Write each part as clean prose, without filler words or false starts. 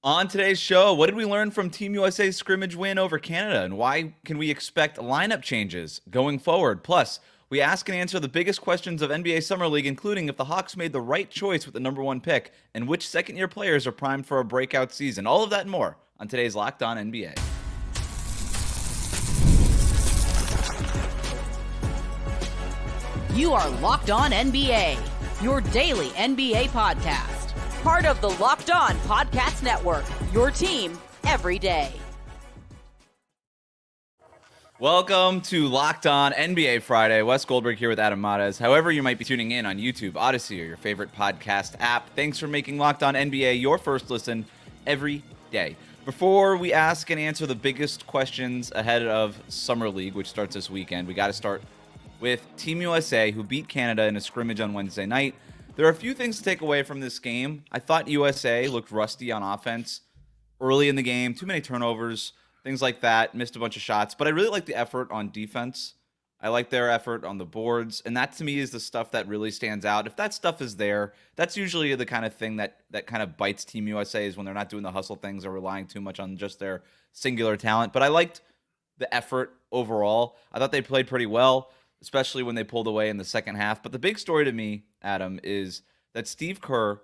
On today's show, what did we learn from Team USA's scrimmage win over Canada, and why can we expect lineup changes going forward? Plus, we ask and answer the biggest questions of NBA Summer League, including if the Hawks made the right choice with the number one pick, and which second-year players are primed for a breakout season. All of that and more on today's Locked On NBA. You are Locked On NBA, your daily NBA podcast. Part of the Locked On Podcast Network, your team every day. Welcome to Locked On NBA Friday. Wes Goldberg here with Adam Mares. However you might be tuning in on YouTube, Odyssey, or your favorite podcast app, thanks for making Locked On NBA your first listen every day. Before we ask and answer the biggest questions ahead of Summer League, which starts this weekend, we got to start with Team USA, who beat Canada in a scrimmage on Wednesday night. There are a few things to take away from this game. I thought USA looked rusty on offense early in the game. Too many turnovers, things like that. Missed a bunch of shots. But I really like the effort on defense. I like their effort on the boards. And that, to me, is the stuff that really stands out. If that stuff is there, that's usually the kind of thing that kind of bites Team USA, is when they're not doing the hustle things or relying too much on just their singular talent. But I liked the effort overall. I thought they played pretty well, especially when they pulled away in the second half. But the big story to me, Adam, is that Steve Kerr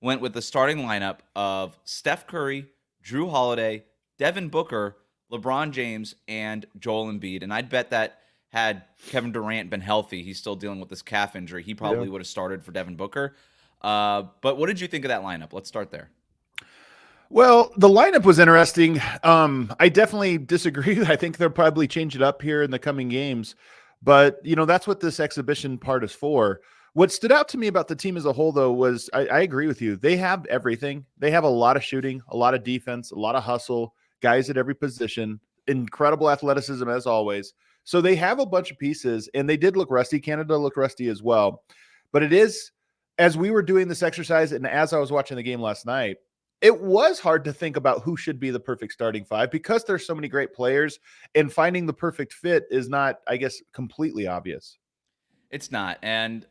went with the starting lineup of Steph Curry, Drew Holiday, Devin Booker, LeBron James, and Joel Embiid. And I'd bet that had Kevin Durant been healthy, he's still dealing with this calf injury, he probably would have started for Devin Booker. But what did you think of that lineup? Let's start there. Well, the lineup was interesting. I definitely disagree. I think they'll probably change it up here in the coming games. But, that's what this exhibition part is for. What stood out to me about the team as a whole, though, was I agree with you. They have everything. They have a lot of shooting, a lot of defense, a lot of hustle, guys at every position, incredible athleticism as always. So they have a bunch of pieces, and they did look rusty. Canada looked rusty as well. But it is, as we were doing this exercise and as I was watching the game last night, it was hard to think about who should be the perfect starting five because there's so many great players, and finding the perfect fit is not, I guess, completely obvious. It's not. And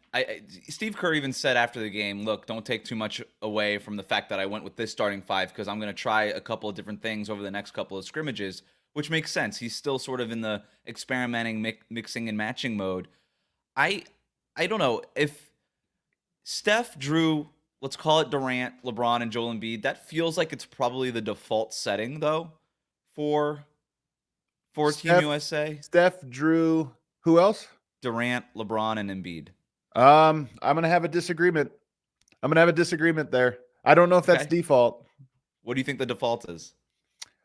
Steve Kerr even said after the game, look, don't take too much away from the fact that I went with this starting five because I'm going to try a couple of different things over the next couple of scrimmages, which makes sense. He's still sort of in the experimenting, mixing and matching mode. I don't know. If Steph, Drew, let's call it Durant, LeBron, and Joel Embiid, that feels like it's probably the default setting, though, for Team USA. Steph, Drew, who else? Durant, LeBron, and Embiid. I'm going to have a disagreement. There. I don't know if that's default. What do you think the default is?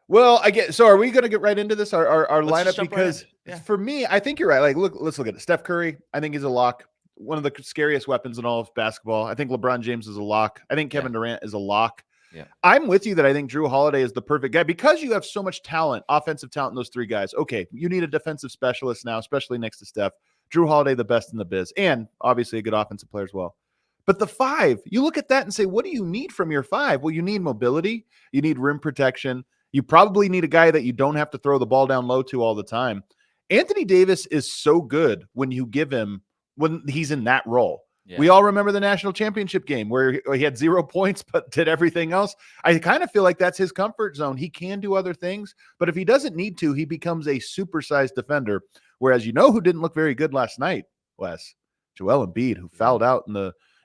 Well, so are we going to get right into this, our lineup? Because for me, I think you're right. Like, let's look at it. Steph Curry, I think he's a lock. One of the scariest weapons in all of basketball. I think LeBron James is a lock. I think Kevin Durant is a lock. Yeah. I'm with you that I think Drew Holiday is the perfect guy because you have so much talent, offensive talent in those three guys. Okay, you need a defensive specialist now, especially next to Steph. Drew Holiday, the best in the biz, and obviously a good offensive player as well. But the five, you look at that and say, what do you need from your five? Well, you need mobility. You need rim protection. You probably need a guy that you don't have to throw the ball down low to all the time. Anthony Davis is so good when you give him, when he's in that role. Yeah. We all remember the national championship game where he had 0 points but did everything else. I kind of feel like that's his comfort zone. He can do other things, but if he doesn't need to, he becomes a supersized defender. Whereas who didn't look very good last night, Wes? Joel Embiid, who fouled out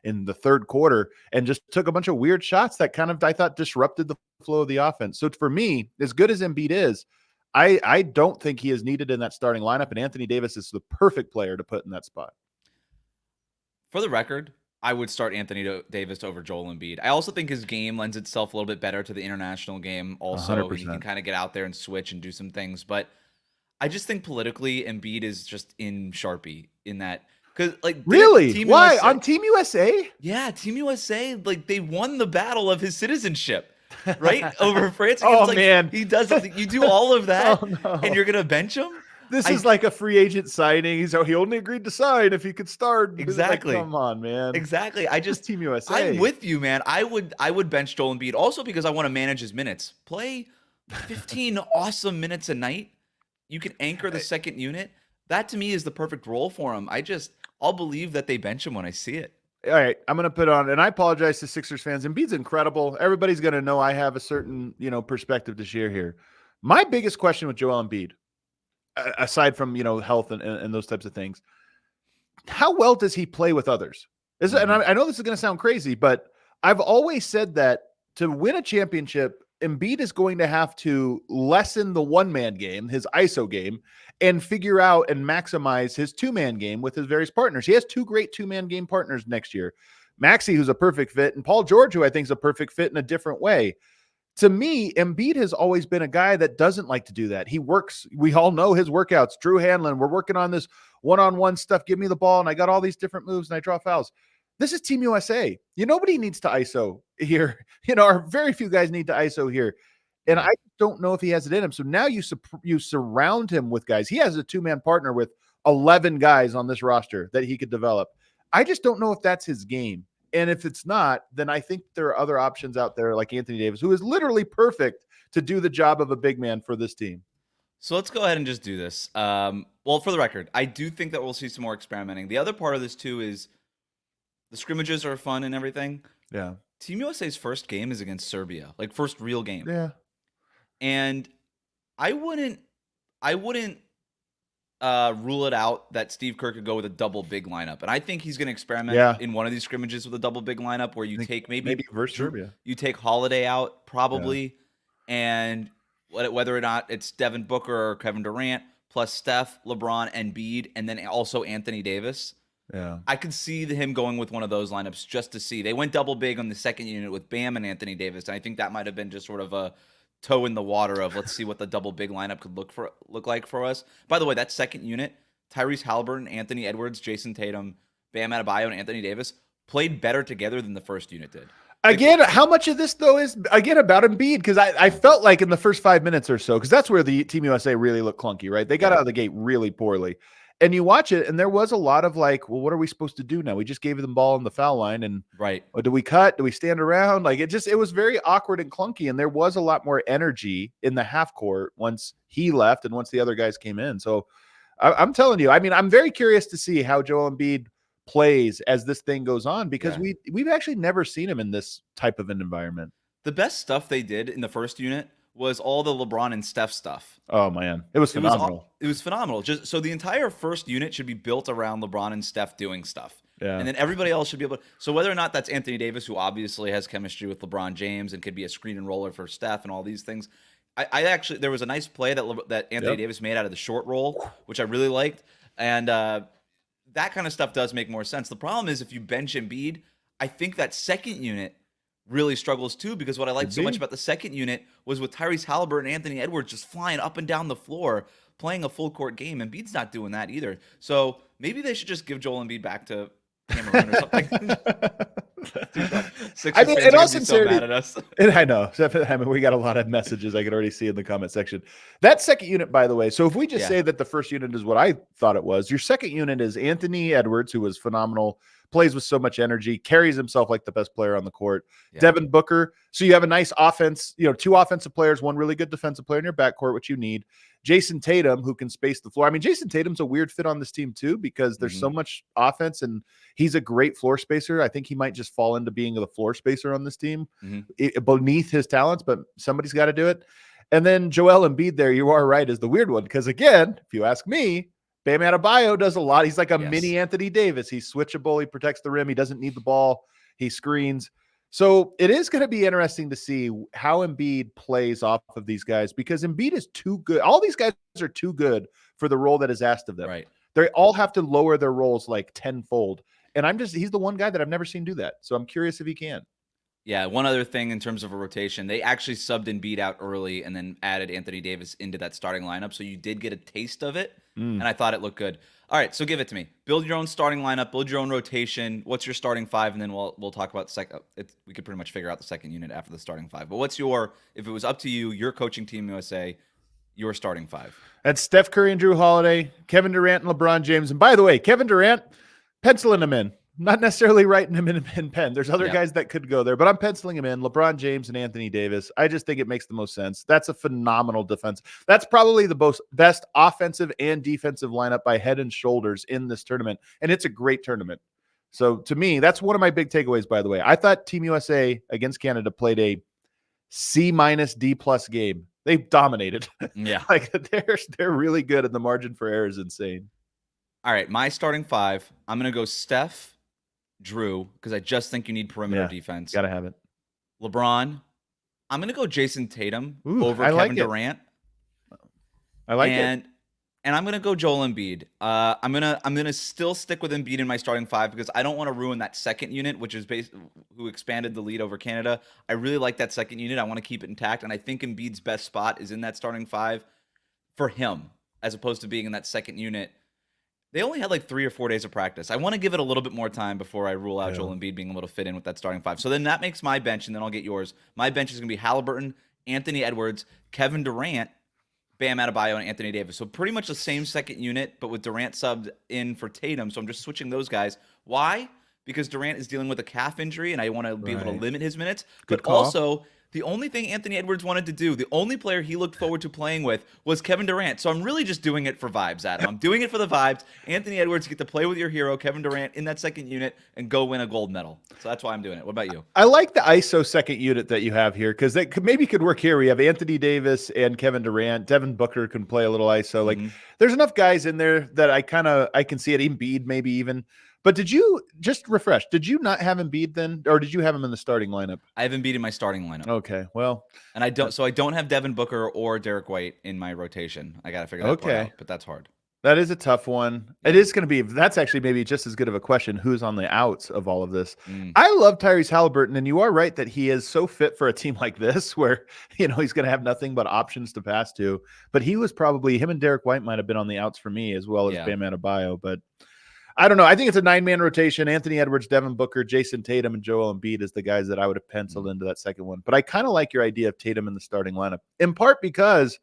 in the third quarter and just took a bunch of weird shots that kind of, I thought, disrupted the flow of the offense. So for me, as good as Embiid is, I don't think he is needed in that starting lineup, and Anthony Davis is the perfect player to put in that spot. For the record, I would start Anthony Davis over Joel Embiid. I also think his game lends itself a little bit better to the international game. Also, 100%. He can kind of get out there and switch and do some things. But I just think politically, Embiid is just in Sharpie in that. Because really? Team Why? USA, on Team USA? Yeah, Team USA, they won the battle of his citizenship, right? Over France. Man. He does you do all of that, no. And you're gonna bench him? This is like a free agent signing. He only agreed to sign if he could start. Exactly. Come on, man. Exactly. Team USA. I'm with you, man. I would bench Joel Embiid also because I want to manage his minutes. Play 15 awesome minutes a night. You can anchor the second unit. That to me is the perfect role for him. I'll believe that they bench him when I see it. All right, I'm going to put on, and I apologize to Sixers fans. Embiid's incredible. Everybody's going to know I have a certain, perspective to share here. My biggest question with Joel Embiid, aside from, health and those types of things, how well does he play with others? And I know this is going to sound crazy, but I've always said that to win a championship, Embiid is going to have to lessen the one-man game, his ISO game, and figure out and maximize his two-man game with his various partners. He has two great two-man game partners next year. Maxey, who's a perfect fit, and Paul George, who I think is a perfect fit in a different way. To me, Embiid has always been a guy that doesn't like to do that. He works. We all know his workouts. Drew Hanlon, we're working on this one-on-one stuff. Give me the ball, and I got all these different moves, and I draw fouls. This is Team USA. Nobody needs to ISO here. Or very few guys need to ISO here. And I don't know if he has it in him. So now you surround him with guys. He has a two-man partner with 11 guys on this roster that he could develop. I just don't know if that's his game. And if it's not, then I think there are other options out there like Anthony Davis, who is literally perfect to do the job of a big man for this team. So let's go ahead and just do this. Well, for the record, I do think that we'll see some more experimenting. The other part of this too is the scrimmages are fun and everything. Yeah. Team USA's first game is against Serbia, like first real game. Yeah. And I wouldn't rule it out that Steve Kerr could go with a double big lineup. And I think he's going to experiment in one of these scrimmages with a double big lineup where you take maybe versus Serbia. You take Holiday out probably, and whether or not it's Devin Booker or Kevin Durant plus Steph, LeBron, Embiid, and then also Anthony Davis. Yeah, I could see him going with one of those lineups just to see. They went double big on the second unit with Bam and Anthony Davis, and I think that might have been just sort of a toe in the water of let's see what the double big lineup could look like for us. By the way, that second unit, Tyrese Halliburton, Anthony Edwards, Jason Tatum, Bam Adebayo, and Anthony Davis played better together than the first unit did. Again, how much of this, though, is, about Embiid? Because I felt like in the first 5 minutes or so, because that's where the Team USA really looked clunky, right? They got out of the gate really poorly. And you watch it, and there was a lot of like, well, what are we supposed to do now? We just gave them the ball on the foul line, and do we cut? Do we stand around? Like it was very awkward and clunky, and there was a lot more energy in the half court once he left and once the other guys came in. So I'm telling you, I mean, I'm very curious to see how Joel Embiid plays as this thing goes on, because we've actually never seen him in this type of an environment. The best stuff they did in the first unit was all the LeBron and Steph stuff. Oh man, it was phenomenal. It was phenomenal. Just so the entire first unit should be built around LeBron and Steph doing stuff. Yeah. And then everybody else should be able to. So whether or not that's Anthony Davis, who obviously has chemistry with LeBron James and could be a screen and roller for Steph and all these things. I actually, there was a nice play that Anthony Davis made out of the short roll, which I really liked. And that kind of stuff does make more sense. The problem is if you bench Embiid, I think that second unit really struggles too, because what I liked so much about the second unit was with Tyrese Halliburton and Anthony Edwards just flying up and down the floor, playing a full court game. Embiid's not doing that either. So maybe they should just give Joel Embiid back to Cameroon or something. I mean, in all sincerity, so mad at us. And I know. I mean, we got a lot of messages I could already see in the comment section. That second unit, by the way, so if we just say that the first unit is what I thought it was, your second unit is Anthony Edwards, who was phenomenal, plays with so much energy, carries himself like the best player on the court. Devin Booker. So you have a nice offense, two offensive players, one really good defensive player in your backcourt, which you need. Jason Tatum, who can space the floor. I mean, Jason Tatum's a weird fit on this team too, because there's so much offense and he's a great floor spacer. I think he might just fall into being the floor spacer on this team beneath his talents, but somebody's got to do it. And then Joel Embiid there, you are right, is the weird one. Because again, if you ask me, Bam Adebayo does a lot. He's like a mini Anthony Davis. He's switchable. He protects the rim. He doesn't need the ball. He screens. So it is going to be interesting to see how Embiid plays off of these guys, because Embiid is too good. All these guys are too good for the role that is asked of them. Right. They all have to lower their roles like tenfold. And he's the one guy that I've never seen do that. So I'm curious if he can. Yeah, one other thing in terms of a rotation, they actually subbed Embiid out early and then added Anthony Davis into that starting lineup. So you did get a taste of it, and I thought it looked good. All right, so give it to me. Build your own starting lineup, build your own rotation. What's your starting five? And then we'll talk about the second. We could pretty much figure out the second unit after the starting five. But what's if it was up to you, you're coaching Team USA, your starting five? That's Steph Curry and Drew Holiday, Kevin Durant and LeBron James. And by the way, Kevin Durant, penciling him in. Not necessarily writing him in pen. There's other guys that could go there, but I'm penciling him in. LeBron James and Anthony Davis. I just think it makes the most sense. That's a phenomenal defense. That's probably the best offensive and defensive lineup by head and shoulders in this tournament, and it's a great tournament. So to me, that's one of my big takeaways, by the way. I thought Team USA against Canada played a C- D+ game. They dominated. Yeah. Like they're really good, and the margin for error is insane. All right, my starting five. I'm gonna go Steph, Drew, because I just think you need perimeter defense. Gotta have it. LeBron. I'm gonna go Jason Tatum Ooh, over I like Kevin it. Durant. I like it. And I'm gonna go Joel Embiid. I'm gonna still stick with Embiid in my starting five because I don't want to ruin that second unit, which is who expanded the lead over Canada. I really like that second unit. I want to keep it intact, and I think Embiid's best spot is in that starting five for him, as opposed to being in that second unit. They only had like 3 or 4 days of practice. I want to give it a little bit more time before I rule out Joel Embiid being able to fit in with that starting five. So then that makes my bench, and then I'll get yours. My bench is gonna be Halliburton, Anthony Edwards, Kevin Durant, Bam Adebayo, and Anthony Davis. So pretty much the same second unit, but with Durant subbed in for Tatum. So I'm just switching those guys. Why? Because Durant is dealing with a calf injury, and I want to be able to limit his minutes. But also, the only thing Anthony Edwards wanted to do, the only player he looked forward to playing with was Kevin Durant. So I'm really just doing it for vibes, Adam. I'm doing it for the vibes. Anthony Edwards, get to play with your hero, Kevin Durant, in that second unit and go win a gold medal. So that's why I'm doing it. What about you? I like the ISO second unit that you have here because that maybe could work here. We have Anthony Davis and Kevin Durant. Devin Booker can play a little ISO. Like there's enough guys in there that I can see it. Embiid maybe even. But did you just refresh? Did you not have Embiid then, or did you have him in the starting lineup? I have Embiid in my starting lineup. Okay, well, and I don't have Devin Booker or Derek White in my rotation. I got to figure that part out, but that's hard. That is a tough one. It is going to be. That's actually maybe just as good of a question. Who's on the outs of all of this? I love Tyrese Halliburton, and you are right that he is so fit for a team like this, where he's going to have nothing but options to pass to. But he was probably him and Derek White might have been on the outs for me as well as Bam Adebayo, but. I don't know. I think it's a 9-man rotation. Anthony Edwards, Devin Booker, Jason Tatum, and Joel Embiid is the guys that I would have penciled into that second one. But I kind of like your idea of Tatum in the starting lineup, in part because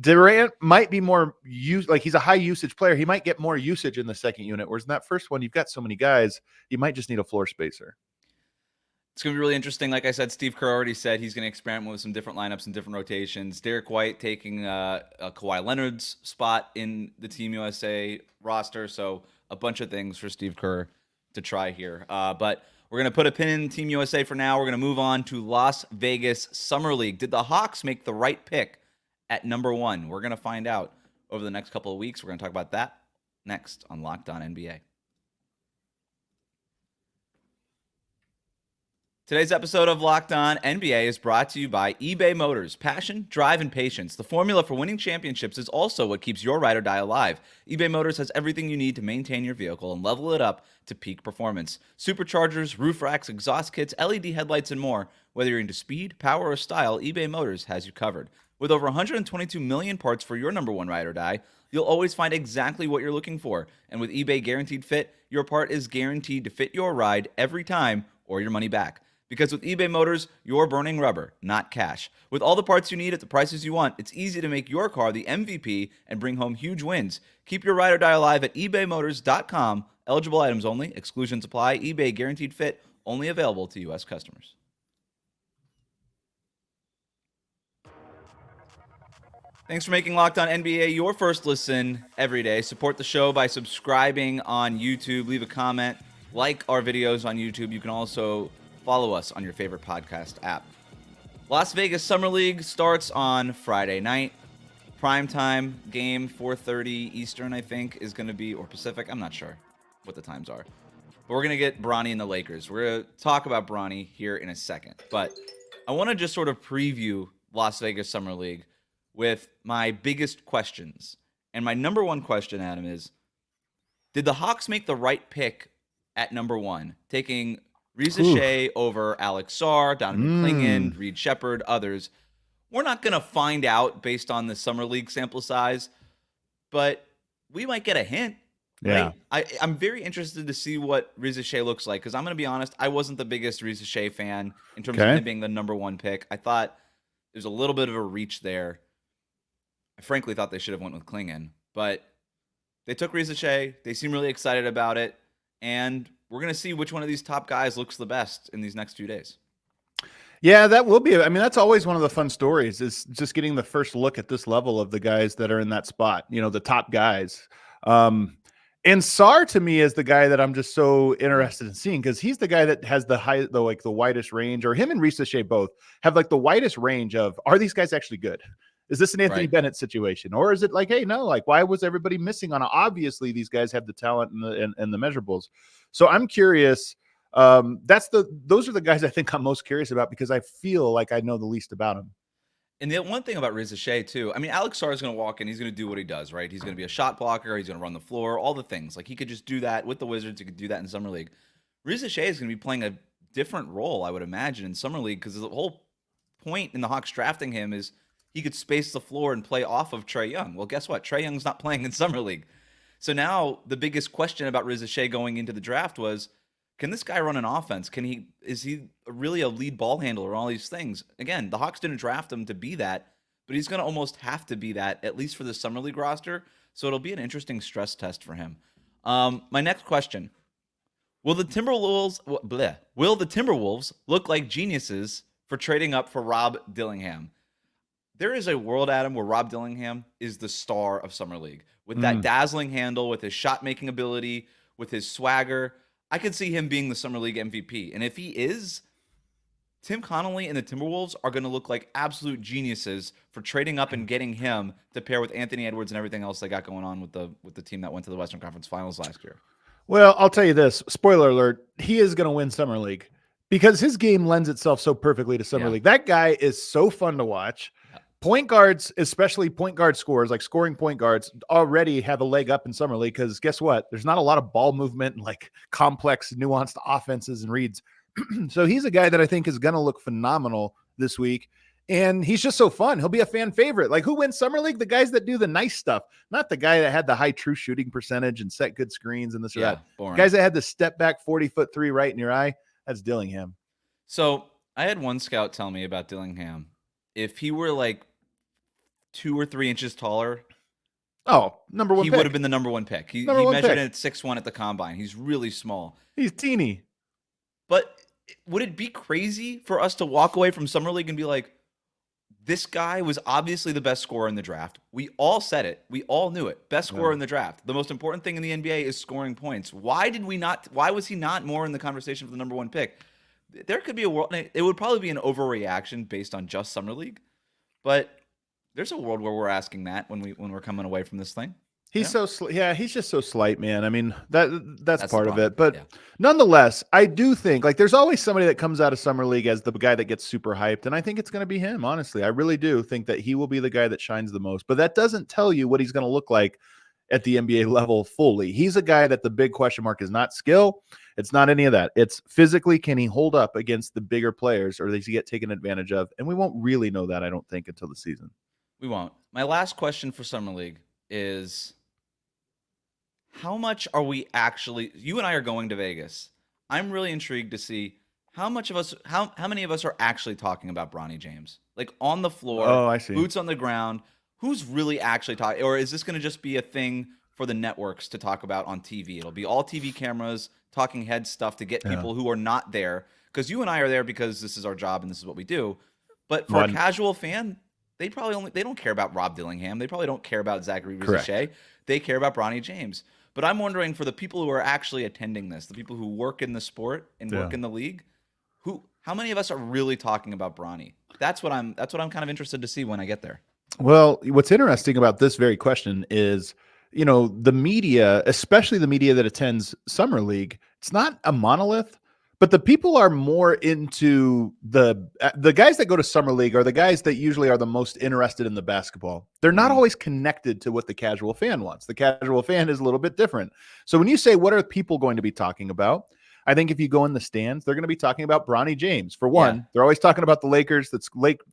Durant might be more he's a high usage player. He might get more usage in the second unit, whereas in that first one, you've got so many guys, you might just need a floor spacer. It's going to be really interesting. Like I said, Steve Kerr already said he's going to experiment with some different lineups and different rotations. Derek White taking Kawhi Leonard's spot in the Team USA roster. So a bunch of things for Steve Kerr to try here. But we're going to put a pin in Team USA for now. We're going to move on to Las Vegas Summer League. Did the Hawks make the right pick at number 1? We're going to find out over the next couple of weeks. We're going to talk about that next on Locked On NBA. Today's episode of Locked On NBA is brought to you by eBay Motors. Passion, drive, and patience. The formula for winning championships is also what keeps your ride or die alive. eBay Motors has everything you need to maintain your vehicle and level it up to peak performance. Superchargers, roof racks, exhaust kits, LED headlights, and more. Whether you're into speed, power, or style, eBay Motors has you covered. With over 122 million parts for your number one ride or die, you'll always find exactly what you're looking for. And with eBay Guaranteed Fit, your part is guaranteed to fit your ride every time or your money back. Because with eBay Motors, you're burning rubber, not cash. With all the parts you need at the prices you want, it's easy to make your car the MVP and bring home huge wins. Keep your ride or die alive at ebaymotors.com. Eligible items only. Exclusions apply. eBay Guaranteed Fit. Only available to U.S. customers. Thanks for making Locked On NBA your first listen every day. Support the show by subscribing on YouTube. Leave a comment. Like our videos on YouTube. You can also follow us on your favorite podcast app. Las Vegas Summer League starts on Friday night. Primetime game, 4:30 Eastern, I think, is going to be, or Pacific. I'm not sure what the times are. But we're going to get Bronny and the Lakers. We're going to talk about Bronny here in a second. But I want to just sort of preview Las Vegas Summer League with my biggest questions. And my number one question, Adam, is, did the Hawks make the right pick at number 1, taking Reza Shea over Alex Sarr, Donovan Clingan, Reed Shepherd, others? We're not going to find out based on the Summer League sample size, but we might get a hint. Yeah. Right? I'm very interested to see what Reza Shea looks like, because I'm going to be honest, I wasn't the biggest Reza Shea fan in terms of him being the number 1 pick. I thought there's a little bit of a reach there. I frankly thought they should have went with Clingan, but they took Reza Shea. They seem really excited about it, and we're going to see which one of these top guys looks the best in these next few days. Yeah, that will be. I mean, that's always one of the fun stories, is just getting the first look at this level of the guys that are in that spot, the top guys. And Sarr to me is the guy that I'm just so interested in seeing because he's the guy that has the widest range, or him and Ricochet both have like the widest range of, are these guys actually good? Is this an Anthony Bennett situation? Or is it like, hey, no, like why was everybody missing on it? Obviously these guys have the talent and the measurables. So I'm curious. Those are the guys I think I'm most curious about because I feel like I know the least about them. And the one thing about Ricochet, too, I mean, Alex Sarr is going to walk in. He's going to do what he does, right? He's going to be a shot blocker. He's going to run the floor, all the things. Like, he could just do that with the Wizards. He could do that in Summer League. Ricochet is going to be playing a different role, I would imagine, in Summer League because the whole point in the Hawks drafting him is he could space the floor and play off of Trae Young. Well, guess what? Trae Young's not playing in Summer League. So now the biggest question about Ricochet going into the draft was, can this guy run an offense? Is he really a lead ball handler? All these things. Again, the Hawks didn't draft him to be that, but he's going to almost have to be that, at least for the Summer League roster. So it'll be an interesting stress test for him. My next question: Will the Timberwolves look like geniuses for trading up for Rob Dillingham? There is a world, Adam, where Rob Dillingham is the star of Summer League with that dazzling handle, with his shot making ability, with his swagger. I could see him being the Summer League MVP. And if he is, Tim Connolly and the Timberwolves are going to look like absolute geniuses for trading up and getting him to pair with Anthony Edwards and everything else they got going on with the team that went to the Western Conference Finals last year. Well, I'll tell you this, spoiler alert, he is going to win Summer League because his game lends itself so perfectly to Summer League. That guy is so fun to watch. Point guards, especially point guard scorers, like scoring point guards, already have a leg up in Summer League because guess what? There's not a lot of ball movement and like complex, nuanced offenses and reads. So he's a guy that I think is going to look phenomenal this week. And he's just so fun. He'll be a fan favorite. Like, who wins Summer League? The guys that do the nice stuff, not the guy that had the high true shooting percentage and set good screens and this or that. Boring. Guys that had the step back 40-foot three right in your eye. That's Dillingham. So I had one scout tell me about Dillingham. If he were like 2 or 3 inches taller, number one he pick. would have been the number one pick. He measured in at 6'1" at the combine. He's really small. He's teeny. But would it be crazy for us to walk away from Summer League and be like, this guy was obviously the best scorer in the draft. We all said it. We all knew it. Best scorer in the draft. The most important thing in the NBA is scoring points. Why was he not more in the conversation for the number one pick? There could be a world. It would probably be an overreaction based on just Summer League, but there's a world where we're asking that when we're coming away from this thing. He's he's just so slight, man. I mean, that's part of it. But yeah. Nonetheless, I do think like there's always somebody that comes out of Summer League as the guy that gets super hyped. And I think it's going to be him, honestly. I really do think that he will be the guy that shines the most. But that doesn't tell you what he's going to look like at the NBA level fully. He's a guy that the big question mark is not skill. It's not any of that. It's physically, can he hold up against the bigger players, or does he get taken advantage of? And we won't really know that, I don't think, until the season. We won't. My last question for Summer League is, how much are we actually, you and I are going to Vegas. I'm really intrigued to see how many of us are actually talking about Bronny James? Like on the floor, I see. Boots on the ground. Who's really actually talking? Or is this going to just be a thing for the networks to talk about on TV? It'll be all TV cameras, talking head stuff to get people who are not there. Because you and I are there because this is our job and this is what we do. But for a casual fan, they don't care about Rob Dillingham. They probably don't care about Zachary Ricochet. They care about Bronny James. But I'm wondering, for the people who are actually attending this, the people who work in the sport and work in the league, how many of us are really talking about Bronny? That's what I'm kind of interested to see when I get there. Well, what's interesting about this very question is, the media, especially the media that attends Summer League, it's not a monolith. But the people are more into the guys that go to Summer League are the guys that usually are the most interested in the basketball. They're not always connected to what the casual fan wants. The casual fan is a little bit different. So when you say, what are people going to be talking about? I think if you go in the stands, they're going to be talking about Bronny James. For one, they're always talking about the Lakers.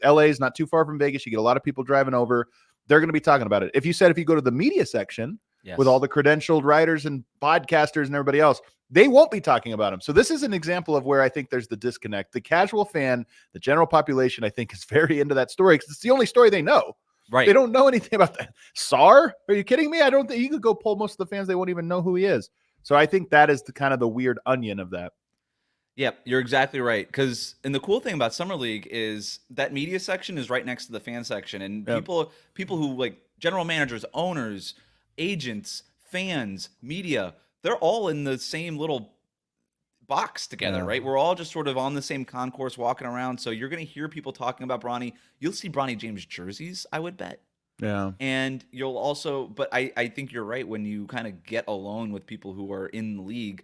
LA is not too far from Vegas. You get a lot of people driving over. They're going to be talking about it. If you go to the media section with all the credentialed writers and podcasters and everybody else, they won't be talking about him. So this is an example of where I think there's the disconnect. The casual fan, the general population, I think, is very into that story because it's the only story they know. Right. They don't know anything about that. Sarr? Are you kidding me? I don't think you could go pull most of the fans. They won't even know who he is. So I think that is the kind of the weird onion of that. Yep, you're exactly right. And the cool thing about Summer League is that media section is right next to the fan section. And people who like general managers, owners, agents, fans, media, they're all in the same little box together, right? We're all just sort of on the same concourse walking around. So you're going to hear people talking about Bronny. You'll see Bronny James jerseys, I would bet. Yeah. And you'll also, but I think you're right. When you kind of get alone with people who are in the league,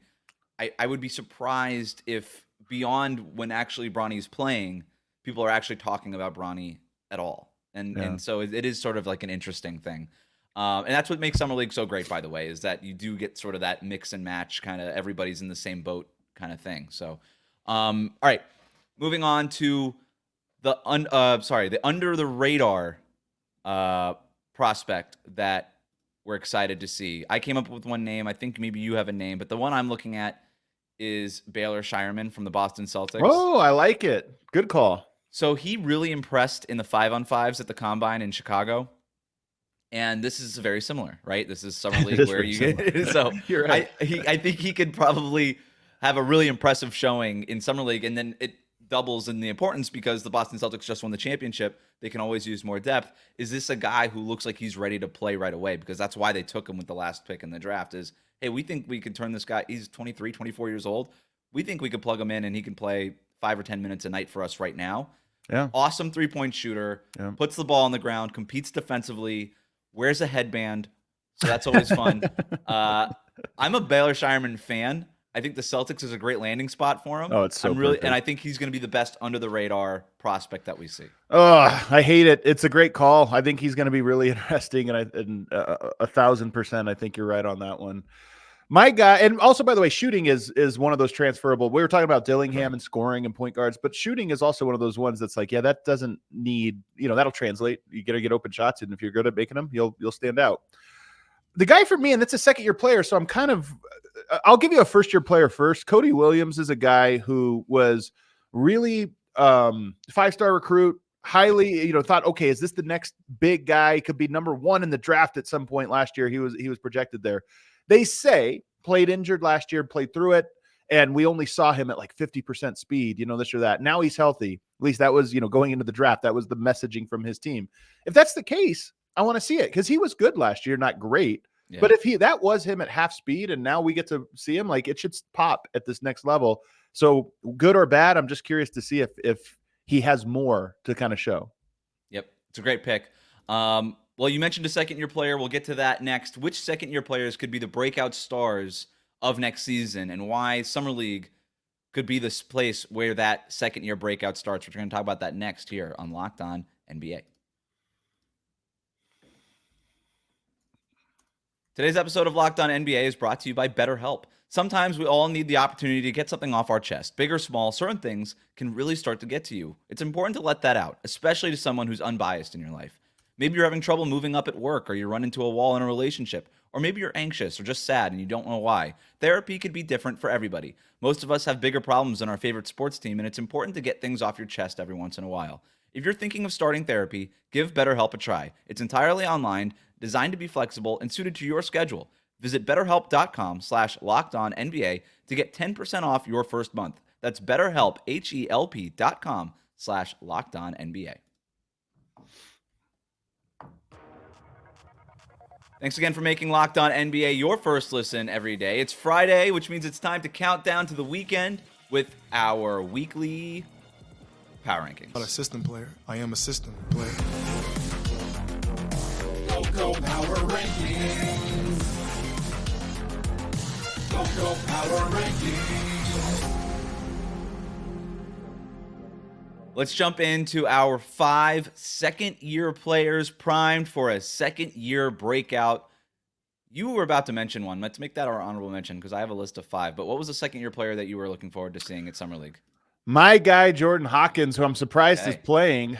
I would be surprised if beyond when actually Bronny's playing, people are actually talking about Bronny at all. And so it is sort of like an interesting thing. And that's what makes Summer League so great, by the way, is that you do get sort of that mix and match kind of everybody's in the same boat kind of thing. So, all right, moving on to the under the radar prospect that we're excited to see. I came up with one name. I think maybe you have a name, but the one I'm looking at is Baylor Shireman from the Boston Celtics. Oh, I like it. Good call. So he really impressed in the 5-on-5s at the Combine in Chicago. And this is very similar, right? This is Summer League where you get, so You're right. I think he could probably have a really impressive showing in Summer League, and then it doubles in the importance because the Boston Celtics just won the championship. They can always use more depth. Is this a guy who looks like he's ready to play right away? Because that's why they took him with the last pick in the draft is, hey, we think we could turn this guy. He's 23, 24 years old. We think we could plug him in and he can play 5 or 10 minutes a night for us right now. Yeah. Awesome three-point shooter, puts the ball on the ground, competes defensively, wears a headband. So that's always fun. I'm a Baylor Shireman fan. I think the Celtics is a great landing spot for him. Oh, it's so perfect. And I think he's going to be the best under the radar prospect that we see. Oh, I hate it. It's a great call. I think he's going to be really interesting, and 1,000%. I think you're right on that one. My guy, and also by the way, shooting is one of those transferable. We were talking about Dillingham and scoring and point guards, but shooting is also one of those ones that's like, yeah, that doesn't need, that'll translate. You got to get open shots, and if you're good at making them, you'll stand out. The guy for me, and that's a second-year player, so I'll give you a first-year player first. Cody Williams is a guy who was really 5-star recruit, highly, thought, okay, is this the next big guy? Could be number 1 in the draft at some point last year. He was projected there. They say played injured last year, played through it, and we only saw him at like 50% speed, this or that. Now he's healthy. At least that was, going into the draft. That was the messaging from his team. If that's the case, I want to see it because he was good last year, not great. Yeah. But if that was him at half speed and now we get to see him, like it should pop at this next level. So good or bad, I'm just curious to see if he has more to kind of show. Yep. It's a great pick. Well, you mentioned a second-year player. We'll get to that next. Which second-year players could be the breakout stars of next season and why Summer League could be this place where that second-year breakout starts? We're going to talk about that next here on Locked On NBA. Today's episode of Locked On NBA is brought to you by BetterHelp. Sometimes we all need the opportunity to get something off our chest. Big or small, certain things can really start to get to you. It's important to let that out, especially to someone who's unbiased in your life. Maybe you're having trouble moving up at work, or you run into a wall in a relationship, or maybe you're anxious or just sad and you don't know why. Therapy could be different for everybody. Most of us have bigger problems than our favorite sports team, and it's important to get things off your chest every once in a while. If you're thinking of starting therapy, give BetterHelp a try. It's entirely online, designed to be flexible, and suited to your schedule. Visit BetterHelp.com/LockedOnNBA to get 10% off your first month. That's BetterHelp, HELP.com/LockedOnNBA. Thanks again for making Locked On NBA your first listen every day. It's Friday, which means it's time to count down to the weekend with our weekly power rankings. I'm not a system player. I am a system player. Go power rankings. Go power rankings. Let's jump into our 5 second-year players primed for a second-year breakout. You were about to mention one. Let's make that our honorable mention because I have a list of 5. But what was the second-year player that you were looking forward to seeing at Summer League? My guy, Jordan Hawkins, who I'm surprised is playing.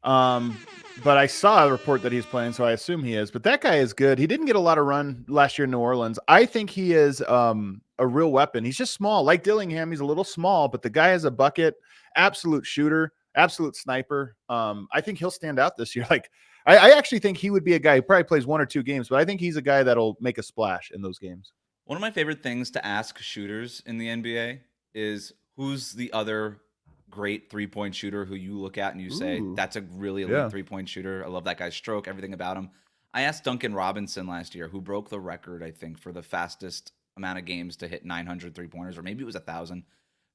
But I saw a report that he's playing, so I assume he is. But that guy is good. He didn't get a lot of run last year in New Orleans. I think he is a real weapon. He's just small. Like Dillingham, he's a little small, but the guy has a bucket, absolute shooter, absolute sniper. I think he'll stand out this year. Like I actually think he would be a guy who probably plays 1 or 2 games, but I think he's a guy that'll make a splash in those games. One of my favorite things to ask shooters in the NBA is who's the other great three-point shooter who you look at and you say, that's a really elite three-point shooter. I love that guy's stroke, everything about him. I asked Duncan Robinson last year, who broke the record, I think, for the fastest amount of games to hit 900 3-pointers, or maybe it was 1,000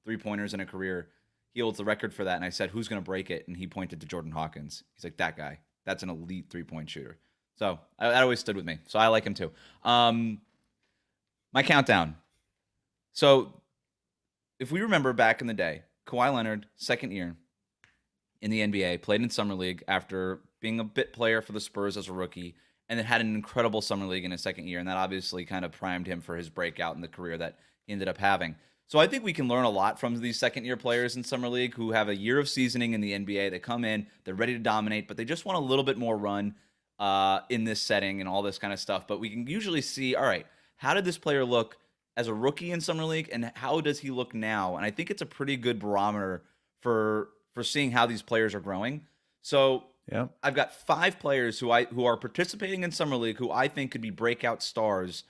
3-pointers in a career. He holds the record for that. And I said, who's going to break it? And he pointed to Jordan Hawkins. He's like, that guy. That's an elite 3-point shooter. So that always stood with me. So I like him too. My countdown. So if we remember back in the day, Kawhi Leonard, second year in the NBA, played in Summer League after being a bit player for the Spurs as a rookie, and then had an incredible Summer League in his second year. And that obviously kind of primed him for his breakout in the career that he ended up having. So I think we can learn a lot from these second-year players in Summer League who have a year of seasoning in the NBA. They come in, they're ready to dominate, but they just want a little bit more run in this setting and all this kind of stuff. But we can usually see, all right, how did this player look as a rookie in Summer League, and how does he look now? And I think it's a pretty good barometer for seeing how these players are growing. So yeah, I've got 5 players who are participating in Summer League who I think could be breakout stars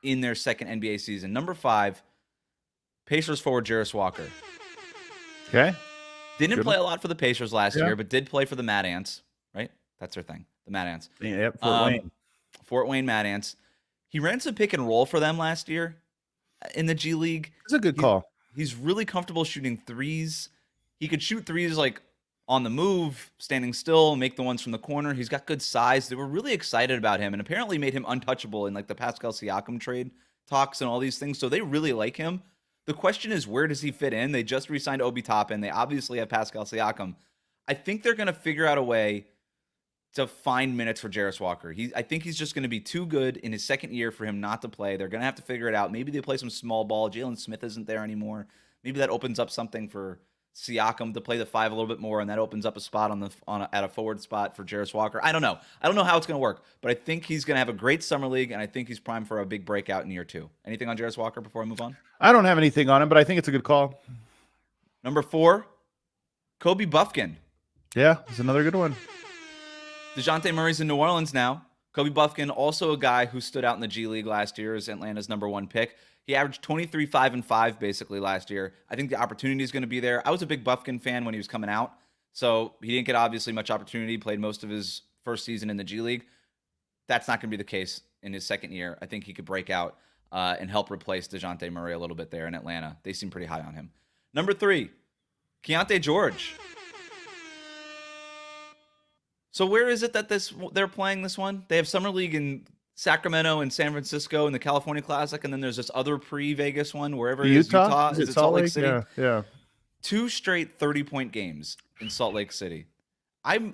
in their second NBA season. Number 5, Pacers forward Jarris Walker. Okay. Didn't play a lot for the Pacers last Yeah. year, but did play for the Mad Ants, right? That's their thing, the Mad Ants. Yep, Fort Wayne. Fort Wayne Mad Ants. He ran some pick and roll for them last year in the G League. It's a good call. He's really comfortable shooting threes. He could shoot threes like on the move, standing still, make the ones from the corner. He's got good size. They were really excited about him and apparently made him untouchable in like the Pascal Siakam trade talks and all these things. So they really like him. The question is, where does he fit in? They just re-signed Obi Toppin. They obviously have Pascal Siakam. I think they're going to figure out a way to find minutes for Jarris Walker. I think he's just going to be too good in his second year for him not to play. They're going to have to figure it out. Maybe they play some small ball. Jalen Smith isn't there anymore. Maybe that opens up something for Siakam to play the 5 a little bit more, and that opens up a spot at a forward spot for Jarris Walker. I don't know. I don't know how it's going to work, but I think he's going to have a great Summer League, and I think he's primed for a big breakout in year 2. Anything on Jarris Walker before I move on? I don't have anything on him, but I think it's a good call. Number 4, Kobe Buffkin. Yeah, it's another good one. DeJounte Murray's in New Orleans now. Kobe Buffkin, also a guy who stood out in the G League last year as Atlanta's number 1 pick. He averaged 23, 5, and 5 basically last year. I think the opportunity is going to be there. I was a big Buffkin fan when he was coming out, so he didn't get obviously much opportunity. Played most of his first season in the G League. That's not going to be the case in his second year. I think he could break out and help replace DeJounte Murray a little bit there in Atlanta. They seem pretty high on him. Number 3, Keontae George. So where is it that they're playing this one? They have Summer League in Sacramento and San Francisco in the California Classic, and then there's this other pre-Vegas one, wherever it is. Utah? Is it Salt Lake City? Yeah. 2 straight 30-point games in Salt Lake City. I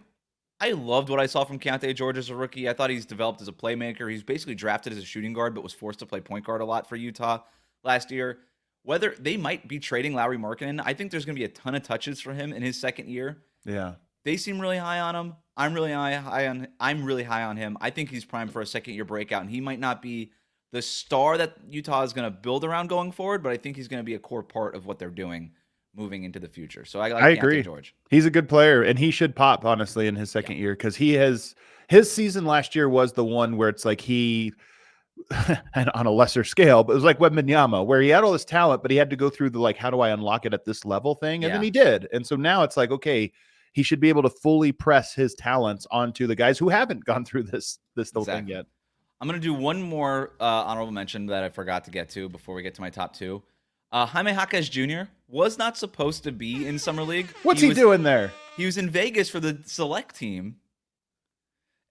loved what I saw from Keontae George as a rookie. I thought he's developed as a playmaker. He's basically drafted as a shooting guard, but was forced to play point guard a lot for Utah last year. Whether they might be trading Lauri Markkanen, I think there's going to be a ton of touches for him in his second year. Yeah. They seem really high on him. I'm really high on him. I think he's primed for a second-year breakout, and he might not be the star that Utah is going to build around going forward, but I think he's going to be a core part of what they're doing moving into the future. So I agree. George. He's a good player, and he should pop, honestly, in his second year, because his season last year was the one where it's like he, and on a lesser scale, but it was like Wembanyama, where he had all this talent, but he had to go through the, like, how do I unlock it at this level thing? And then he did. And so now it's like, okay, he should be able to fully press his talents onto the guys who haven't gone through this whole thing yet. I'm going to do one more honorable mention that I forgot to get to before we get to my top 2. Jaime Jaquez Jr. was not supposed to be in Summer League. What's he doing there? He was in Vegas for the select team,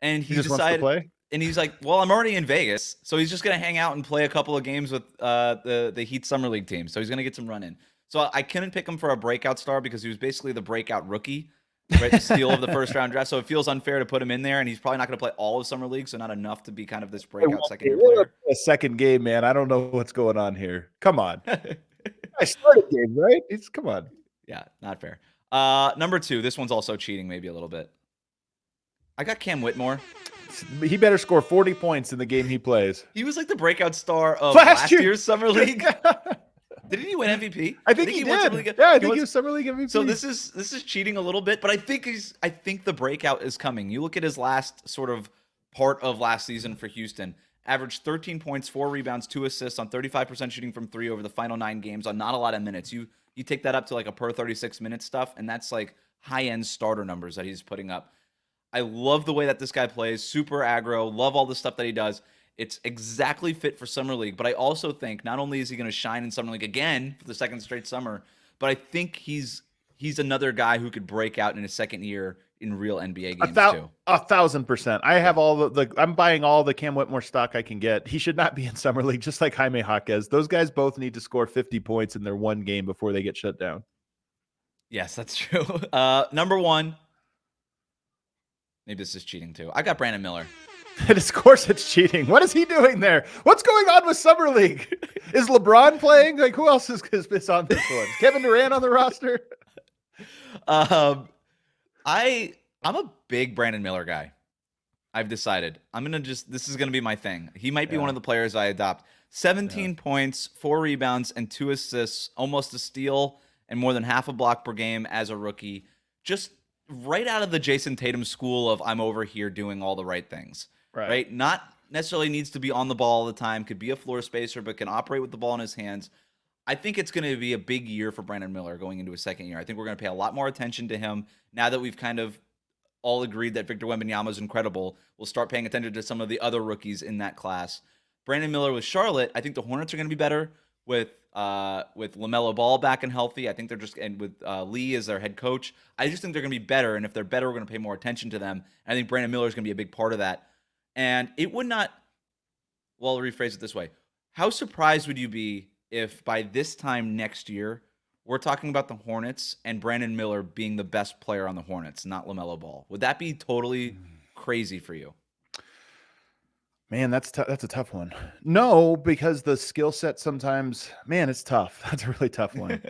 and he just decided wants to play? And he's like, well, I'm already in Vegas, so he's just going to hang out and play a couple of games with the Heat Summer League team. So he's going to get some run in. So I couldn't pick him for a breakout star because he was basically the breakout rookie. Right, the steal of the first round draft. So it feels unfair to put him in there, and he's probably not going to play all of Summer League, so not enough to be kind of this breakout second year player. A second game, man. I don't know what's going on here. Come on. I started games, right? Come on. Yeah, not fair. Number 2, this one's also cheating maybe a little bit. I got Cam Whitmore. He better score 40 points in the game he plays. He was like the breakout star of last year's Summer League. Didn't he win MVP? I think he did. Yeah, I think he was Summer League MVP. So this is cheating a little bit, but I think the breakout is coming. You look at his last sort of part of last season for Houston. Averaged 13 points, 4 rebounds, 2 assists on 35% shooting from 3 over the final 9 games on not a lot of minutes. You take that up to like a per 36 minute stuff, and that's like high-end starter numbers that he's putting up. I love the way that this guy plays. Super aggro. Love all the stuff that he does. It's exactly fit for Summer League. But I also think not only is he going to shine in Summer League again for the second straight summer, but I think he's another guy who could break out in his second year in real NBA games too. 1,000%. I have all I'm buying all the Cam Whitmore stock I can get. He should not be in Summer League, just like Jaime Jaquez. Those guys both need to score 50 points in their one game before they get shut down. Yes, that's true. Number one. Maybe this is cheating too. I got Brandon Miller. And of course it's cheating. What is he doing there? What's going on with Summer League? Is LeBron playing? Like, who else is on this one? Is Kevin Durant on the roster? I'm a big Brandon Miller guy. I've decided. This is gonna be my thing. He might be one of the players I adopt. 17 points, 4 rebounds, and 2 assists, almost a steal, and more than half a block per game as a rookie. Just right out of the Jason Tatum school of I'm over here doing all the right things. Right? Not necessarily needs to be on the ball all the time, could be a floor spacer, but can operate with the ball in his hands. I think it's going to be a big year for Brandon Miller going into his second year. I think we're going to pay a lot more attention to him now that we've kind of all agreed that Victor Wembanyama is incredible. We'll start paying attention to some of the other rookies in that class. Brandon Miller with Charlotte, I think the Hornets are going to be better with LaMelo Ball back and healthy. I think they're and with Lee as their head coach. I just think they're going to be better, and if they're better, we're going to pay more attention to them. And I think Brandon Miller is going to be a big part of that. And it would not, well, I'll rephrase it this way. How surprised would you be if by this time next year, we're talking about the Hornets and Brandon Miller being the best player on the Hornets, not LaMelo Ball? Would that be totally crazy for you? Man, that's a tough one. No, because the skill set sometimes, man, it's tough. That's a really tough one.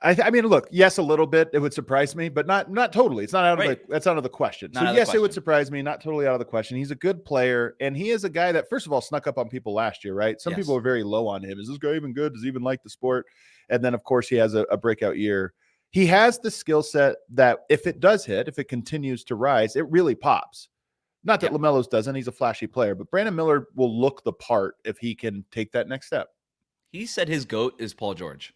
I mean, look, yes, a little bit. It would surprise me, but not totally. It's not out of that's out of the question. So yes, it would surprise me. Not totally out of the question. He's a good player, and he is a guy that, first of all, snuck up on people last year, right? Some people were very low on him. Is this guy even good? Does he even like the sport? And then, of course, he has a breakout year. He has the skill set that if it does hit, if it continues to rise, it really pops. Not that LaMelo's doesn't. He's a flashy player, but Brandon Miller will look the part if he can take that next step. He said his GOAT is Paul George.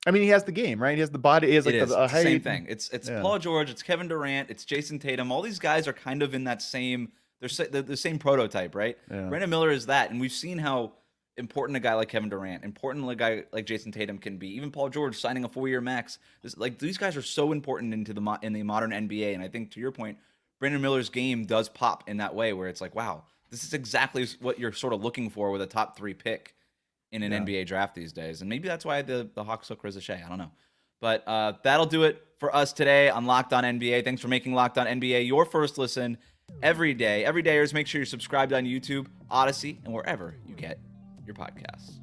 I mean, he has the game, right? He has the body. He has like it's the same thing. It's Paul George. It's Kevin Durant. It's Jason Tatum. All these guys are kind of in that same. They're the same prototype, right? Yeah. Brandon Miller is that, and we've seen how important a guy like Kevin Durant, important a guy like Jason Tatum can be. Even Paul George signing a 4-year max. These guys are so important in the modern NBA, and I think to your point, Brandon Miller's game does pop in that way, where it's like, wow, this is exactly what you're sort of looking for with a top 3 pick in an NBA draft these days. And maybe that's why the Hawks took Ricochet. I don't know. But that'll do it for us today on Locked On NBA. Thanks for making Locked On NBA your first listen every day. Everydayers, make sure you're subscribed on YouTube, Odyssey, and wherever you get your podcasts.